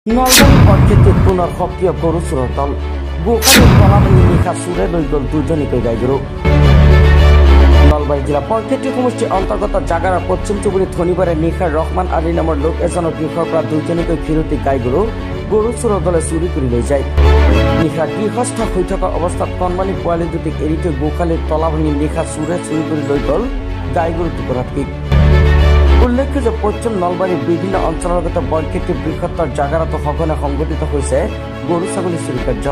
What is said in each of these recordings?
নলবাৰী পঞ্চায়তত পুনৰ সক্ৰিয় গৰু চোৰৰ দল গোখালীৰ তলাবাৰী নিশা চোৰে লৈ গ'ল দুজনীকৈ গাই গৰু। নলবাৰী জিলা পঞ্চায়তী সমষ্টিৰ অন্তৰ্গত জাগাৰাৰ পশ্চিম চুবুৰী শনিবাৰে নিশা ৰহমান আলী নামৰ লোক এজনৰ গৃহৰ পৰা দুজনীকৈ ক্ষীৰতী গাই গৰু চোৰৰ দলে চুৰি কৰি লৈ যায়। নিশা গৃহস্থ হৈ থকা অৱস্থাত কণমানি পোৱালি দুটিক এৰি থৈ গোখালীৰ তলা ভাঙি নিশা চোৰে চুৰি কৰি লৈ গ'ল গাই গৰু দুগৰাকীক। উল্লেখ্য যে পশ্চিম নলবাৰীৰ বিভিন্ন অঞ্চলৰ লগতে বৰক্ষেত্ৰী বৃহত্তৰ জাগাৰাতো সঘনে সংঘটিত হৈছে গৰু ছাগলী চুৰি কাৰ্য।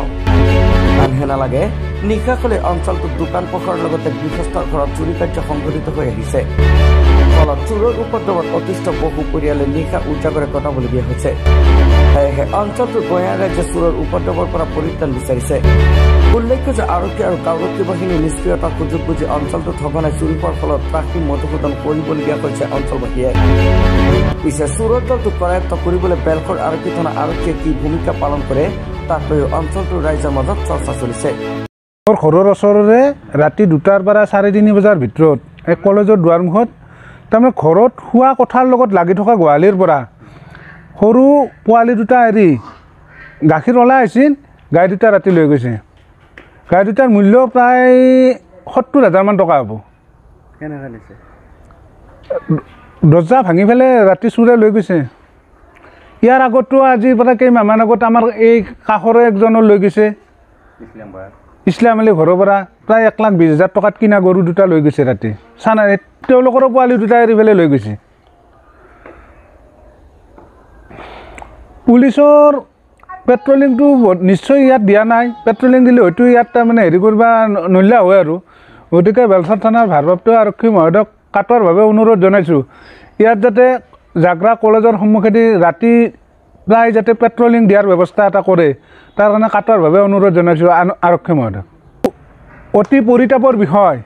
আনহে নালাগে নিশাখলে অঞ্চলটোত দোকান পোহাৰৰ লগতে গৃহস্থৰ ঘৰত চুৰি কাৰ্য সংঘটিত হৈ আহিছে। ফলত চোৰৰ উপদ্ৰৱত অতিষ্ঠ বহু পৰিয়ালে নিশা উজাগৰে কটাবলগীয়া হৈছে। সেয়েহে অঞ্চলটোৰ গঞা ৰাজ্যে চোৰৰ উপদ্ৰৱৰ পৰা পৰিত্ৰাণ বিচাৰিছে। উল্লেখ্য যে আৰক্ষী আৰু গাঁওৰক্ষী বাহিনীৰ নিষ্ক্ৰিয়তাৰ সুযোগ বুজি অঞ্চলটোত সঘনাই চুৰি হোৱাৰ ফলত ত্ৰাসী মধুসূদন কৰিবলগীয়া হৈছে অঞ্চলবাসীয়ে। পিছে চোৰৰ দলটোক কৰায়ত্ব কৰিবলৈ বেলখৰ আৰক্ষী থানা আৰক্ষীয়ে কি ভূমিকা পালন কৰে তাক লৈ অঞ্চলটোৰ ৰাইজৰ মাজত চৰ্চা চলিছে। ঘৰৰ ওচৰৰে ৰাতি 2টাৰ পৰা 3:30 বজাৰ ভিতৰত এক কলেজৰ দুৱাৰমুখত তাৰমানে ঘৰত শোৱা কোঠাৰ লগত লাগি থকা গোহালিৰ পৰা সৰু পোৱালি দুটা এৰি গাখীৰ ওলাই আহিছিল। গাই দুটা ৰাতি লৈ গৈছে। গাই দুটাৰ মূল্য প্ৰায় 70,000 মান টকা হ'ব। কেনেকৈ নিছে? দৰ্জা ভাঙি পেলাই ৰাতি চোৰে লৈ গৈছে। ইয়াৰ আগতো আজিৰ পৰা কেইমাহমান আগত আমাৰ এই কাষৰে একজনৰ লৈ গৈছে। ইছলাম আলী ঘৰৰ পৰা প্ৰায় 1,20,000 টকাত কিনা গৰু দুটা লৈ গৈছে ৰাতি। চানা তেওঁলোকৰো পোৱালি দুটা এৰি পেলাই লৈ গৈছে। পুলিচৰ পেট্ৰলিংটো নিশ্চয় ইয়াত দিয়া নাই। পেট্ৰলিং দিলে হয়তো ইয়াত তাৰমানে হেৰি কৰিব নল্লা হয় আৰু। গতিকে বেলচৰ থানাৰ ভাৰপ্ৰাপ্ত আৰক্ষী মহোদয়ক কাটৰভাৱে অনুৰোধ জনাইছোঁ ইয়াত যাতে জাগৰা কলেজৰ সন্মুখেদি ৰাতি প্ৰায় যাতে পেট্ৰলিং দিয়াৰ ব্যৱস্থা এটা কৰে তাৰ কাৰণে কাটৰভাৱে অনুৰোধ জনাইছোঁ আৰক্ষী মহোদয়ক। অতি পৰিতাপৰ বিষয়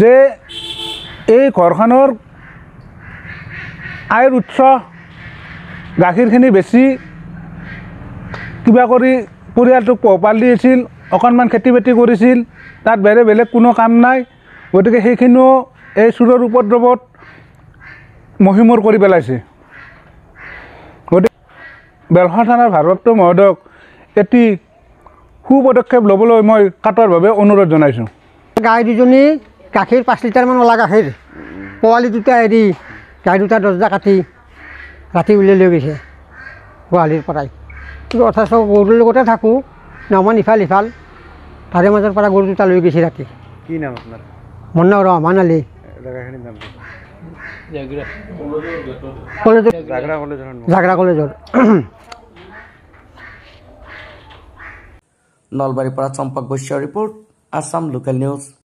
যে এই ঘৰখনৰ আয়ৰ উৎস গাখীৰখিনি বেছি কিবা কৰি পৰিয়ালটোক পোহপাল দি আছিল, অকণমান খেতি বাতি কৰিছিল, তাত বেলেগ কোনো কাম নাই। গতিকে সেইখিনিও এই চোৰৰ উপদ্ৰৱত মহিমূৰ কৰি পেলাইছে। গতিকে বেলখৰ থানাৰ ভাৰপ্ৰাপ্ত মহোদয়ক এটি সুপদক্ষেপ ল'বলৈ মই কাটৰভাৱে অনুৰোধ জনাইছোঁ। গাই দুজনী গাখীৰ 5 লিটাৰমান ওলা গাখীৰ পোৱালি দুটা এৰি গাই দুটা দৰ্জা কাটি ৰাতি উলিয়াই লৈ গৈছে গোহালিৰ পৰাই। কিন্তু অথচ গৰুৰ লগতে থাকোঁ নামান ইফাল তাৰে মাজৰ পৰা গৰু দুটা লৈ গৈছে ৰাতি। কি নাম আপোনাৰ? মোৰ নাম ৰহমান আলী। জাগৰা কলেজৰ। নলবাৰীৰ পৰা চম্পক বৈশ্যৰ ৰিপৰ্ট, আছাম লোকেল নিউজ।